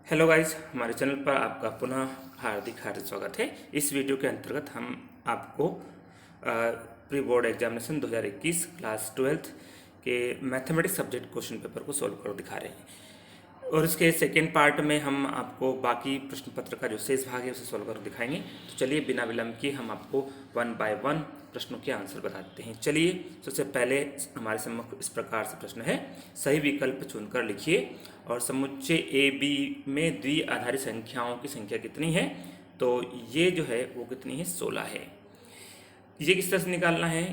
Hello guys, हमारे channel पर आपका पुनः हार्दिक स्वागत है। इस वीडियो के अंतर्गत हम आपको pre board examination 2021 class 12th के मैथमेटिक्स सब्जेक्ट क्वेश्चन पेपर को सॉल्व कर दिखा रहे हैं। और इसके सेकेंड पार्ट में हम आपको बाकी प्रश्न पत्र का जो शेष भाग है उसे सॉल्व कर दिखाएंगे। तो चलिए बिना विलंब किए हम आपको 1 बाय 1 प्रश्नों के आंसर बताते हैं। चलिए सबसे पहले हमारे सम्मुख इस प्रकार से प्रश्न है, सही विकल्प चुनकर लिखिए और समुच्चय ए बी में द्विआधारी संख्याओं की संख्या कितनी है। तो ये जो है वो कितनी है, 16 है। ये किस तरह से निकालना है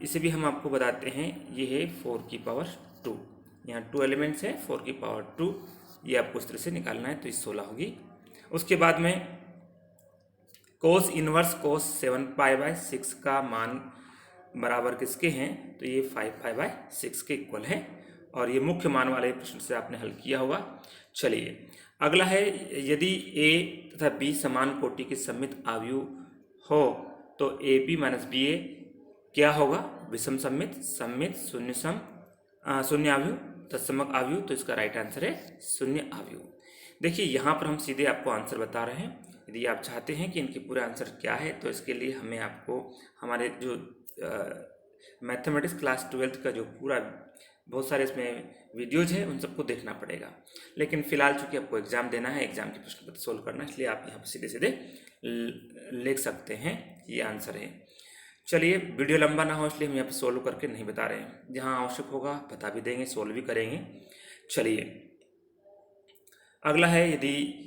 इसे भी हम आपको बताते हैं। ये है 4 की पावर 2, यहाँ 2 एलिमेंट्स है, 4 की पावर 2, ये आपको इस तरह से निकालना है। तो ये 16 होगी। उसके बाद में cos inverse cos 7 pi by 6 का मान बराबर किसके हैं, तो ये 5 पाई बाय 6 के इक्वल है। और ये मुख्य मान वाले प्रश्न से आपने हल किया होगा। चलिए अगला है, यदि ए तथा बी समान कोटि के सममित आव्यूह हो तो ए बी माइनस बी ए क्या होगा, विषम सममित, सममित, शून्य सम, शून्य आव्यूह, तत्समक आव्यूह। तो इसका राइट आंसर है शून्य आव्यूह। देखिए यहाँ पर हम सीधे आपको आंसर बता रहे हैं। यदि आप चाहते हैं कि इनके पूरे आंसर क्या है तो इसके लिए हमें आपको हमारे जो मैथमेटिक्स क्लास 12th का जो पूरा बहुत सारे इसमें वीडियोज हैं उन सबको देखना पड़ेगा। लेकिन फिलहाल चूंकि आपको एग्जाम देना है, एग्जाम के प्रश्न पत्र सोल्व करना है, इसलिए आप यहाँ पर सीधे सीधे लिख सकते हैं ये आंसर है। चलिए वीडियो लंबा ना हो इसलिए हम यहाँ पे सोल्व करके नहीं बता रहे हैं, जहाँ आवश्यक होगा बता भी देंगे, सोल्व भी करेंगे। चलिए अगला है, यदि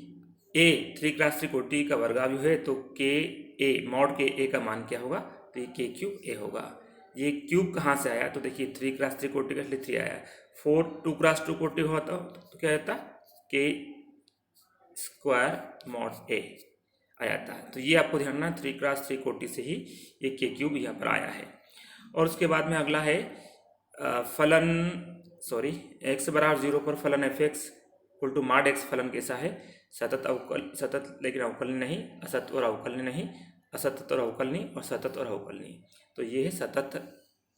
ए 3x3 कोटि का वर्गाव्यूह है तो के ए मॉड के ए का मान क्या होगा, तो ये के क्यूब ए होगा। ये क्यूब कहाँ से आया, तो देखिए 3x3 कोटि का इसलिए 3 आया। 4 2x2 कोटि होता तो क्या होता, के स्क्वायर मॉड ए आ जाता है। तो ये आपको ध्यान रखना, 3x3 कोटि से ही ये के क्यूब यहाँ पर आया है। और उसके बाद में अगला है फलन x बराबर 0 पर फलन f x equal to mod x फलन कैसा है, सतत लेकिन अवकलनीय नहीं, असत और अवकलनीय नहीं, असतत और अवकलनीय, और सतत और अवकलनीय। तो ये है सतत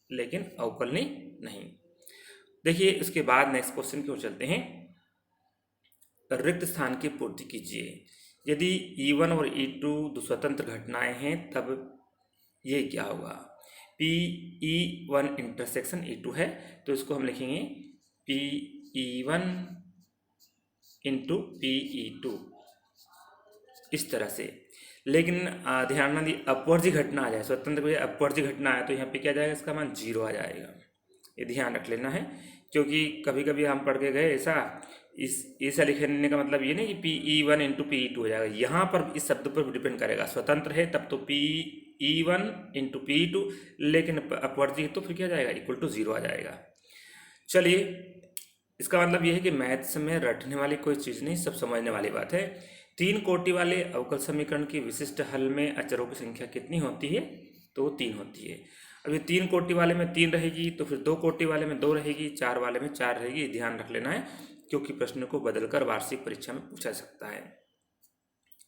लेकिन अवकलनीय नहीं। देखिए इसके बाद नेक्स्ट क्वेश्चन की ओर चलते हैं। रिक्त स्थान की पूर्ति कीजिए। यदि E1 और E2 दो स्वतंत्र घटनाएं हैं तब ये क्या होगा, PE1 इंटरसेक्शन E2 है तो इसको हम लिखेंगे PE1 इंटू PE2 इस तरह से। लेकिन ध्यान न दी, अपवर्जी घटना आ जाए, स्वतंत्र को अपवर्जी घटना आए तो यहाँ पे क्या जाएगा, इसका मान 0 आ जाएगा। ये ध्यान रख लेना है, क्योंकि कभी कभी हम पढ़ के गए ऐसा, ऐसा लिखने का मतलब ये नहीं कि PE1 इंटू PE2 हो जाएगा। यहाँ पर इस शब्द पर डिपेंड करेगा, स्वतंत्र है तब तो PE1 इंटू PE2, लेकिन अपवर्जी है तो फिर क्या जाएगा, इक्वल टू 0 आ जाएगा। चलिए इसका मतलब यह है कि मैथ्स में रटने वाली कोई चीज़ नहीं, सब समझने वाली बात है। 3 कोटि वाले अवकल समीकरण की विशिष्ट हल में अचरों की संख्या कितनी होती है, तो वो 3 होती है। अब ये 3 कोटि वाले में 3 रहेगी तो फिर 2 कोटि वाले में 2 रहेगी, 4 वाले में 4 रहेगी। ध्यान रख लेना है, क्योंकि प्रश्न को बदलकर वार्षिक परीक्षा में पूछा सकता है।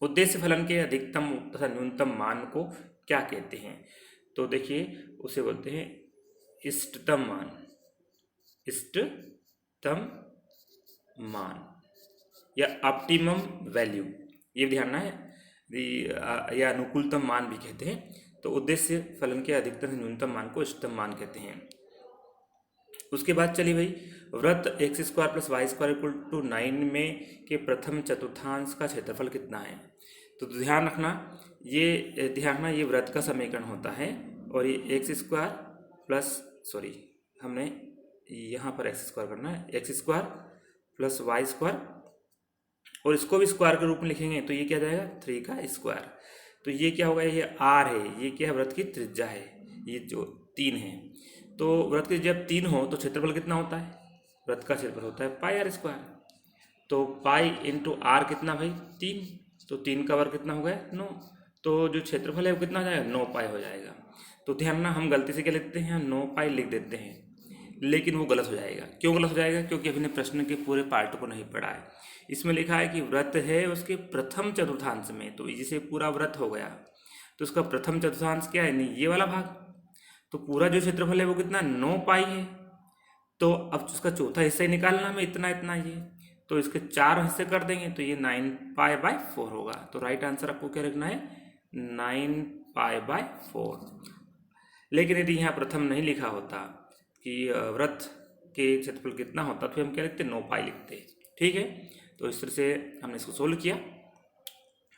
उद्देश्य फलन के अधिकतम तथा न्यूनतम मान को क्या कहते हैं, तो देखिए उसे बोलते हैं इष्टतम मान, इष्टतम मान या ऑप्टिमम वैल्यू, ये ध्यान रखना है, या अनुकूलतम मान भी कहते हैं। तो उद्देश्य फलन के अधिकतम न्यूनतम मान को इष्टतम मान कहते हैं। उसके बाद चलिए भाई, वृत्त x square plus y square equal to 9 में के प्रथम चतुर्थांश का क्षेत्रफल कितना है। तो ध्यान रखना, ये वृत्त का समीकरण होता है और ये x स्क्वायर प्लस हमने यहाँ पर x स्क्वायर करना है, x square plus y square, और इसको भी स्क्वायर के रूप में लिखेंगे तो ये क्या जाएगा, 3 का स्क्वायर। तो ये क्या होगा, ये r है, ये क्या है, वृत्त की त्रिज्या है, ये जो 3 है। तो वृत्त की जब 3 हो तो क्षेत्रफल कितना होता है, वृत्त का क्षेत्रफल होता है पाई आर स्क्वायर। तो पाई इंटू आर कितना भाई, 3, तो 3 का वर्ग कितना हो गया, 9। तो जो क्षेत्रफल है वो कितना हो जाएगा, 9 पाई हो जाएगा। तो ध्यान ना, हम गलती से क्या लिखते हैं, 9 पाई लिख देते हैं, लेकिन वो गलत हो जाएगा। क्यों गलत हो जाएगा, क्योंकि हमने प्रश्न के पूरे पार्ट को नहीं पढ़ा है। इसमें लिखा है कि वृत्त है उसके प्रथम चतुर्थांश में, तो इसे पूरा वृत्त हो गया तो उसका प्रथम चतुर्थांश क्या है, नहीं ये वाला भाग। तो पूरा जो क्षेत्रफल है वो कितना, 9 पाई है। तो अब उसका चौथा हिस्सा ही निकालना में इतना ये, तो इसके 4 हिस्से कर देंगे तो ये 9π/4 होगा। तो राइट आंसर आपको क्या लिखना है, 9π/4। लेकिन यदि यहाँ प्रथम नहीं लिखा होता कि वृत्त के क्षेत्रफल कितना होता, तो हम क्या लिखते, 9π लिखते। ठीक है, तो इस तरह से हमने इसको सोल्व किया।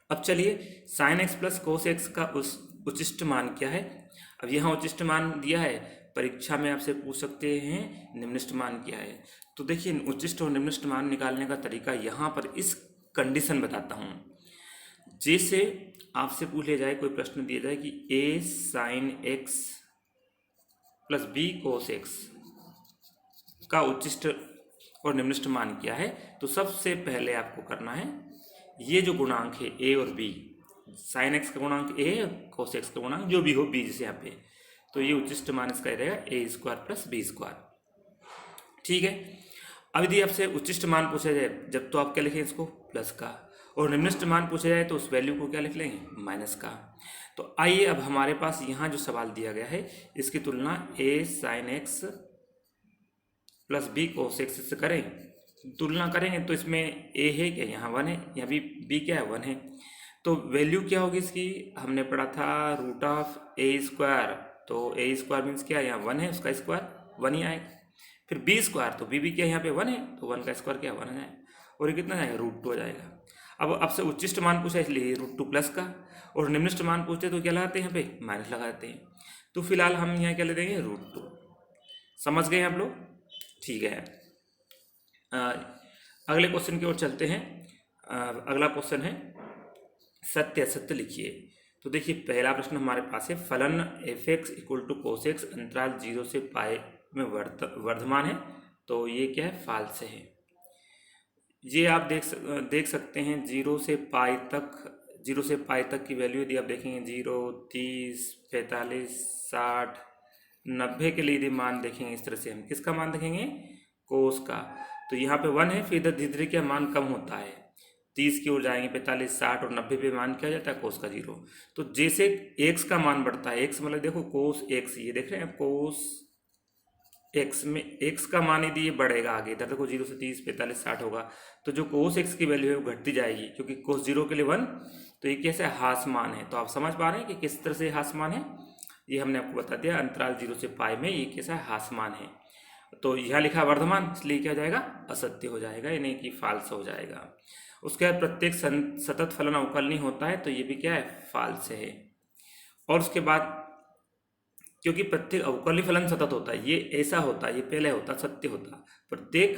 अब चलिए sin x plus cos x का उचिष्ट मान क्या है। अब यहाँ उचिष्ट मान दिया है, परीक्षा में आपसे पूछ सकते हैं निम्नलिखित मान क्या है। तो देखिए उचिष्ट और निम्नलिखित मान निकालने का तरीका यहाँ पर इस कंडीशन बताता हूँ। जैसे आपसे पूछ लिया जाए, कोई प्रश्न दिया जाए कि a sin x plus b cos x का उचिष्ट और निम्नलिखित मान क्या है, तो सबसे पहले आपको करना है ये जो गुणांक है a और b, साइन एक्स का गुणांक a, कोस एक्स का गुणांक जो भी हो b जैसे यहाँ पे, तो ये उचिष्ट मान इसका रहेगा a² प्लस b²। ठीक है, अब यदि आपसे उचिष्ट मान पूछा जाए जब, तो आप क्या लिखें इसको प्लस का, और निम्नलिखित मान पूछा जाए तो उस वैल्यू को क्या लिख लेंगे, माइनस का। तो आइए अब हमारे पास यहाँ जो सवाल दिया गया है इसकी तुलना a sin x plus b cos x से करें, तुलना करेंगे तो इसमें a है क्या, यहाँ 1 है, यहाँ भी b क्या है, 1 है। तो वैल्यू क्या होगी इसकी, हमने पढ़ा था √a², तो a² मीन्स क्या है, यहाँ 1 है, उसका स्क्वायर 1 ही आएगा। फिर b² तो b भी क्या यहाँ पे 1 है, तो 1 का स्क्वायर क्या 1 आ जाएगा, और ये कितना जाएगा, √2 हो जाएगा। अब आपसे उच्चिष्ट मान पूछा इसलिए √2 प्लस का, और निम्नलिखित मान पूछते तो क्या लगाते हैं, यहाँ पे माइनस लगाते हैं। तो फिलहाल हम यहाँ क्या ले देंगे, √2। समझ गए आप लोग, ठीक है। अगले क्वेश्चन की ओर चलते हैं। अगला क्वेश्चन है सत्य असत्य लिखिए। तो देखिए पहला प्रश्न हमारे पास है, फलन f(x) = cos x अंतराल 0 से π में वर्धमान है, तो ये क्या है, फाल्स है। ये आप देख सकते हैं 0 से π तक की वैल्यू यदि आप देखेंगे 0, 30, 45, 60, 90 के लिए यदि मान देखेंगे, इस तरह से हम किसका मान देखेंगे, कोस का। तो यहाँ पे 1 है, फिर इधर धीरे धीरे क्या मान कम होता है, 30 की ओर जाएंगे, 45, 60 और 90 पे मान क्या हो जाता है, कोस का 0। तो जैसे x का मान बढ़ता है, x मतलब देखो कोस x, ये देख रहे हैं कोस x में x का मान यदि ये बढ़ेगा आगे, इधर देखो 0 से 30, 45, 60 होगा, तो जो कोस x की वैल्यू है वो घटती जाएगी, क्योंकि कोस 0 के लिए 1, तो ये कैसे हास मान है। तो आप समझ पा रहे हैं कि किस तरह से हास मान है, ये हमने आपको बता दिया, अंतराल 0 से π में ये कैसा हास मान है। तो यह लिखा वर्धमान, इसलिए क्या हो जाएगा, असत्य हो जाएगा, यानी कि फाल्स हो जाएगा। उसके बाद प्रत्येक सतत फलन अवकलनीय होता है, तो ये भी क्या है, फाल्स है। और उसके बाद क्योंकि प्रत्येक अवकलनीय फलन सतत होता है, ये ऐसा होता है, ये पहले होता, सत्य होता, प्रत्येक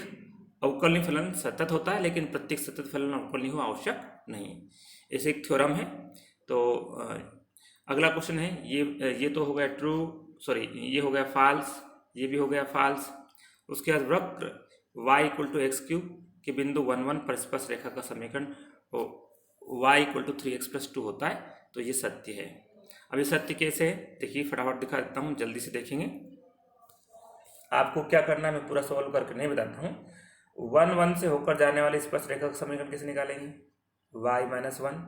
अवकलनीय फलन सतत होता है, लेकिन प्रत्येक सतत फलन अवकलनीय हो आवश्यक नहीं, ऐसे एक थ्योरम है। तो अगला क्वेश्चन है, ये तो हो गया ट्रू, सॉरी ये हो गया फाल्स, ये भी हो गया फाल्स। उसके बाद वक्र y = x³ के बिंदु 1, 1 पर स्पर्श रेखा का समीकरण y = 3x + 2 होता है, तो ये सत्य है। अब ये सत्य कैसे है, देखिए फटाफट दिखा देता हूँ, जल्दी से देखेंगे। आपको क्या करना है मैं पूरा सॉल्व करके नहीं बताता हूँ। 1, 1 से होकर जाने वाली स्पर्श रेखा का समीकरण कैसे निकालेंगे, y - 1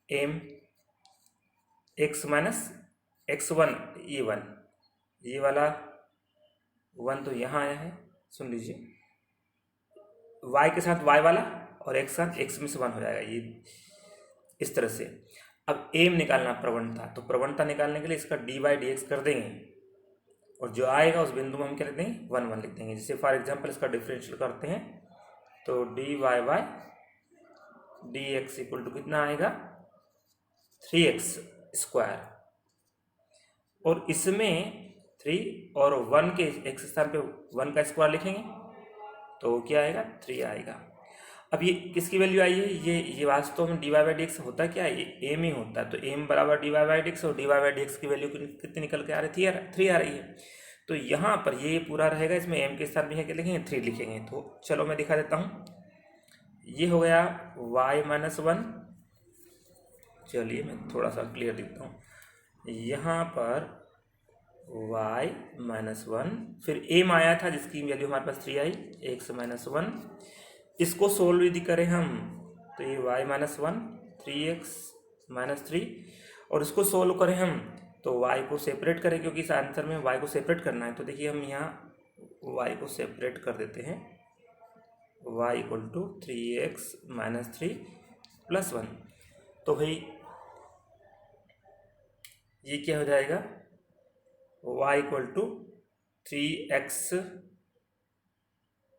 m x - x1, ये 1, ये वाला 1 तो यहाँ आया है, सुन लीजिए, y के साथ y वाला और x साथ x में से 1 हो जाएगा, ये इस तरह से। अब m निकालना प्रवणता, तो प्रवणता निकालने के लिए इसका dy/dx कर देंगे, और जो आएगा उस बिंदु में हम क्या लिख देंगे, 1, 1 लिख देंगे। जैसे फॉर एग्जांपल इसका डिफरेंशियल करते हैं, तो dy/dx = कितना आएगा, 3x², और इसमें 3 और 1 के x स्थान पे 1 का स्क्वायर लिखेंगे, तो क्या आएगा, 3 आएगा। अब ये किसकी वैल्यू आई है, ये वास्तव में dy/dx होता क्या है, ये m ही होता है, तो m बराबर dy/dx, और dy/dx की वैल्यू कितनी निकल के आ रही है, 3 आ रही है। तो यहाँ पर ये पूरा रहेगा, इसमें m के स्थान पे क्या लिखेंगे, 3 लिखेंगे। तो चलो मैं दिखा देता हूँ, ये हो गया y - 1, चलिए मैं थोड़ा सा क्लियर दिखता हूँ, यहाँ पर y - 1, फिर m आया था जिसकी वैल्यू हमारे पास 3 आई, x - 1, इसको सोल्व यदि करें हम, तो ये y - 1, 3x - 3, और इसको सोल्व करें हम तो y को सेपरेट करें, क्योंकि इस आंसर में y को सेपरेट करना है। तो देखिए हम यहाँ y को सेपरेट कर देते हैं, y equal to 3x minus 3+1। तो भाई ये क्या हो जाएगा, y equal to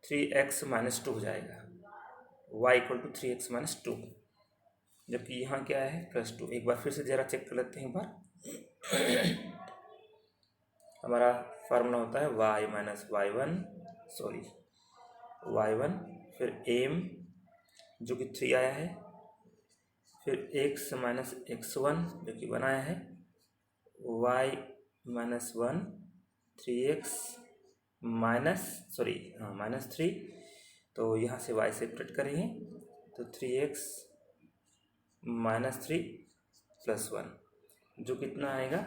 3x minus 2 हो जाएगा, y equal to 3x minus 2, जबकि यहाँ क्या है +2। एक बार फिर से ज़रा चेक कर लेते हैं एक बार। हमारा फार्मूला होता है y माइनस y1 फिर m जो कि 3 आया है, फिर x माइनस x1 जो कि 1 आया है, y माइनस 1 3x माइनस 3, तो यहाँ से y सेपरेट करेंगे तो 3x माइनस 3+1 जो कितना आएगा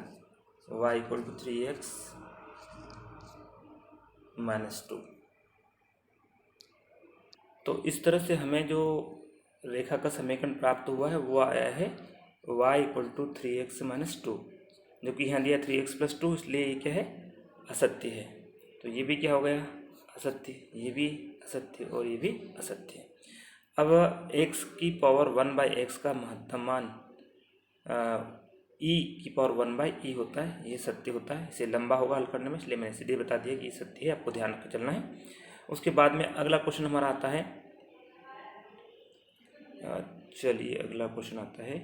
y equal to 3x minus 2। तो इस तरह से हमें जो रेखा का समीकरण प्राप्त हुआ है वो आया है y equal to 3x minus 2, जो कि यहाँ दिया 3x+2, इसलिए ये क्या है असत्य है। तो ये भी क्या हो गया असत्य, ये भी असत्य और ये भी असत्य। अब x की पावर 1/x का महत्तम मान e की पावर 1/e होता है, ये सत्य होता है। इसे लंबा होगा हल करने में, इसलिए मैंने सीधे बता दिया कि ये सत्य है, आपको ध्यान रख चलना है। उसके बाद में अगला क्वेश्चन हमारा आता है, चलिए अगला क्वेश्चन आता है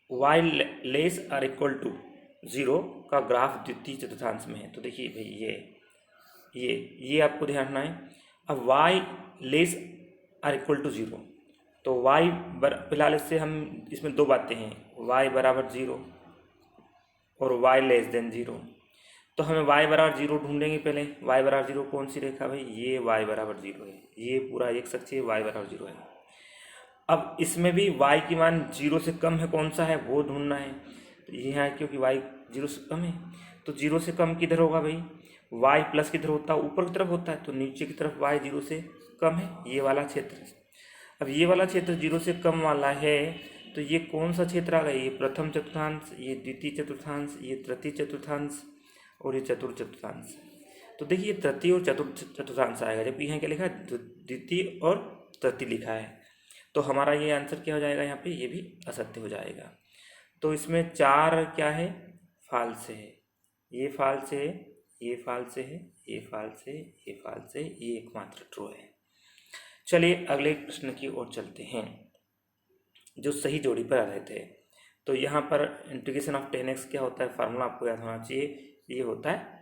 y less or equal to 0 का ग्राफ द्वितीय चतुर्थांश में है। तो देखिए भाई ये आपको ध्यान रखना है। अब y less or equal to 0, तो y फिलहाल इससे हम इसमें दो बातें हैं, y बराबर 0 और y लेस देन 0। तो हमें y बराबर 0 ढूंढेंगे पहले। y बराबर 0 कौन सी रेखा भाई, ये y बराबर 0 है, ये पूरा एक अक्ष है, y बराबर 0 है। अब इसमें भी y की मान 0 से कम है, कौन सा है वो ढूंढना है। तो ये है क्योंकि y 0 से कम है, तो 0 से कम किधर होगा भाई, y प्लस किधर होता है, ऊपर की तरफ होता है, तो नीचे की तरफ y 0 से कम है, ये वाला क्षेत्र। अब ये वाला क्षेत्र 0 से कम वाला है, तो ये कौन सा क्षेत्र आ गया, ये प्रथम चतुर्थांश, ये द्वितीय चतुर्थांश, ये तृतीय चतुर्थांश और ये चतुर्थ चतुर्थांश। तो देखिए तृतीय और चतुर्थ चतुर्थांश आएगा, जबकि यहाँ क्या लिखा है द्वितीय और तृतीय लिखा है। तो हमारा ये आंसर क्या हो जाएगा, यहाँ पे ये भी असत्य हो जाएगा। तो इसमें 4 क्या है फाल्स है, ये फाल्स है, ये फाल्स है, ये फाल्स है, ये फाल्स है, ये एकमात्र ट्रू है। चलिए अगले प्रश्न की ओर चलते हैं, जो सही जोड़ी पर आधारित है। तो यहाँ पर इंटीग्रेशन ऑफ 10x क्या होता है, फार्मूला आपको याद होना चाहिए, ये होता है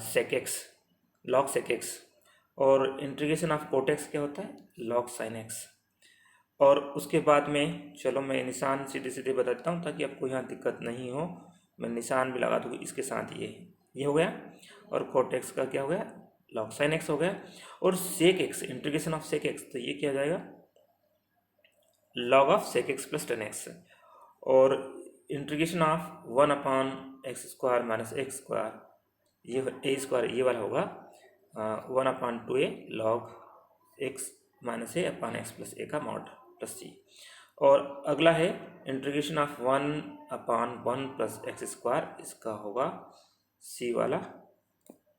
sec x log sec x, और इंटीग्रेशन ऑफ cot x क्या होता है log sin x। और उसके बाद में चलो मैं निशान सीधे सीधे बताता हूँ ताकि आपको यहाँ दिक्कत नहीं हो, मैं निशान भी लगा दूँगी इसके साथ, ये हो गया, और cot x का क्या हो गया log sin x हो गया। और sec x integration of sec x, तो ये क्या हो जाएगा log of sec x plus 10x, और integration of 1/x² minus x², ये a² ये वाला होगा 1/2a log x minus a/x plus a का मॉड प्लस c। और अगला है इंटीग्रेशन ऑफ 1/1 प्लस x², इसका होगा c वाला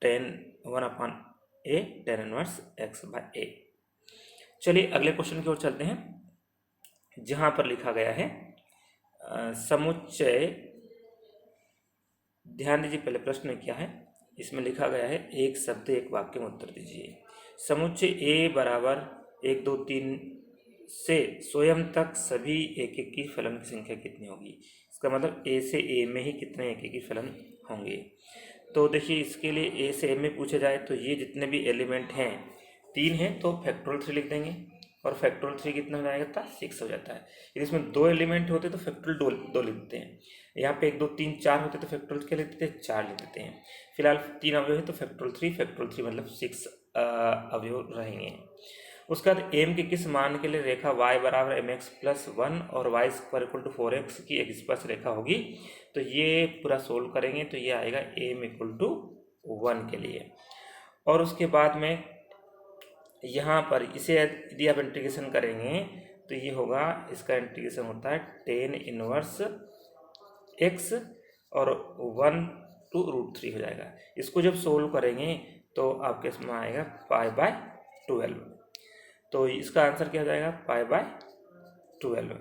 1/a tan इनवर्स x/a। चलिए अगले क्वेश्चन की ओर चलते हैं, जहाँ पर लिखा गया है समुच्चय, ध्यान दीजिए पहले प्रश्न क्या है, इसमें लिखा गया है एक शब्द एक वाक्य में उत्तर दीजिए। समुच्चय a बराबर 1 2 3 से स्वयं तक सभी एक एक की फलन की संख्या कितनी होगी। इसका मतलब a से a में ही कितने एक एक की फलन होंगे। तो देखिए इसके लिए a से a में पूछा जाए तो ये जितने भी एलिमेंट हैं 3 हैं तो फैक्टोरियल 3 लिख देंगे, और फैक्टोरियल 3 कितना हो जाएगा 6 हो जाता है। यदि इसमें 2 एलिमेंट होते तो फैक्टोरियल 2 लिख देते हैं। यहाँ पे 1 2 3 4 होते तो फैक्टोरियल क्या लिख देते हैं 4 लिख देते हैं। फिलहाल 3 अवयव है तो फैक्टोरियल 3 मतलब 6 अवयव रहेंगे। उसके बाद m के किस मान के लिए रेखा y बराबर mx प्लस 1 और y² इक्वल टू 4x की एक स्पर्श रेखा होगी। तो ये पूरा सोल्व करेंगे तो ये आएगा m इक्वल टू 1 के लिए। और उसके बाद में यहाँ पर इसे यदि आप इंटीग्रेशन करेंगे तो ये होगा, इसका इंटीग्रेशन होता है tan इनवर्स x और 1 to √3 हो जाएगा। इसको जब सोल्व करेंगे तो आपके इसमें आएगा π/12। तो इसका आंसर क्या हो जाएगा, π/12।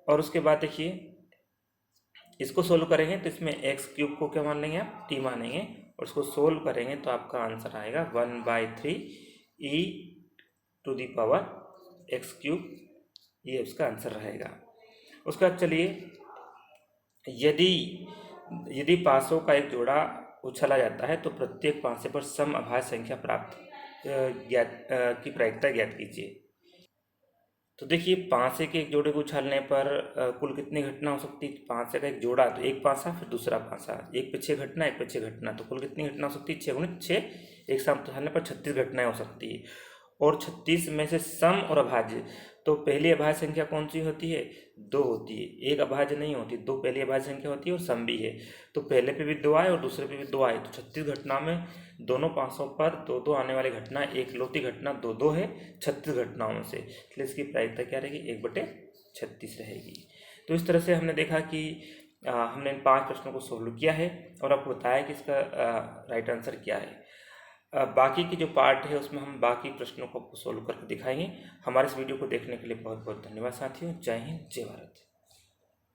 और उसके बाद देखिए इसको सोल्व करेंगे तो इसमें x³ को क्या मान लेंगे आप, t मानेंगे, और उसको सोल्व करेंगे तो आपका आंसर आएगा 1/3 e⁻x³। ये उसका आंसर रहेगा। उसके बाद चलिए, यदि पासों का एक जोड़ा उछला जाता है तो प्रत्येक पासे पर सम अभाज्य संख्या प्राप्त की प्रायिकता ज्ञात कीजिए। तो देखिए पांसे के एक जोड़े को उछालने पर कुल कितनी घटना हो सकती है। पांसे का एक जोड़ा, तो एक पासा फिर दूसरा पासा, एक पे 6 घटना, एक पे 6 घटना, तो कुल कितनी घटना हो सकती है, 6 × 6, एक साथ उछालने पर 36 घटनाएं हो सकती है। और 36 में से सम और अभाज्य, तो पहली अभाज्य संख्या कौन सी होती है, 2 होती है। एक अभाज्य नहीं होती, 2 पहली अभाज्य संख्या होती है और सम भी है। तो पहले पे भी 2 आए और दूसरे पे भी 2 आए, तो 36 घटना में दोनों पासों पर 2-2 आने वाली घटना, एक लौती घटना 2-2 है 36 घटनाओं में से, इसलिए इसकी प्रायिकता क्या रहेगी, 1/36 रहेगी। तो इस तरह से हमने देखा कि हमने इन 5 प्रश्नों को सोल्व किया है और आपको बताया कि इसका राइट आंसर क्या है। बाकी की जो पार्ट है उसमें हम बाकी प्रश्नों को सोल्व करके दिखाएंगे। हमारे इस वीडियो को देखने के लिए बहुत बहुत धन्यवाद साथियों। जय हिंद, जय भारत।